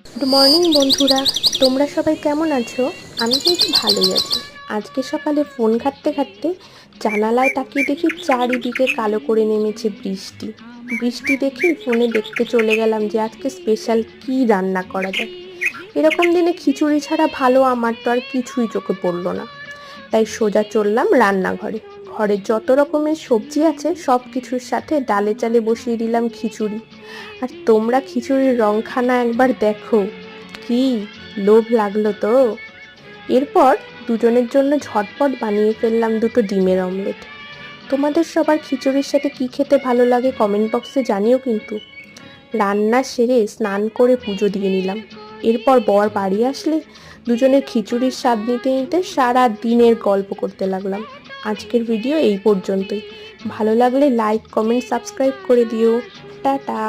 Good morning বন্ধুরা, তোমরা সবাই কেমন আছো? আমি কিন্তু ভালোই আছি। আজকে সকালে ফোন ঘাঁটতে ঘাঁটতে জানালায় তাকিয়ে দেখি চারিদিকে কালো করে নেমেছে বৃষ্টি। বৃষ্টি দেখেই ফোনে দেখতে চলে গেলাম যে আজকে স্পেশাল কি রান্না করা যায়। এরকম দিনে খিচুড়ি ছাড়া ভালো আমার তো আর কিছুই চোখে পড়লো না। তাই সোজা চললাম রান্নাঘরে। ঘরে যত রকমের সবজি আছে সব কিছুর সাথে ডালে চালে বসিয়ে দিলাম খিচুড়ি। আর তোমরা খিচুড়ির রংখানা একবার দেখো, কি লোভ লাগলো তো। এরপর দুজনের জন্য ঝটপট বানিয়ে ফেললাম দুটো ডিমের অমলেট। তোমাদের সবার খিচুড়ির সাথে কি খেতে ভালো লাগে কমেন্ট বক্সে জানিও কিন্তু। রান্না সেরে স্নান করে পুজো দিয়ে নিলাম। এরপর বর বাড়ি আসলে দুজনের খিচুড়ির স্বাদ নিতে নিতে সারা দিনের গল্প করতে লাগলাম। আজকের ভিডিও এই পর্যন্তই। ভালো লাগলে লাইক কমেন্ট সাবস্ক্রাইব করে দিও। টাটা।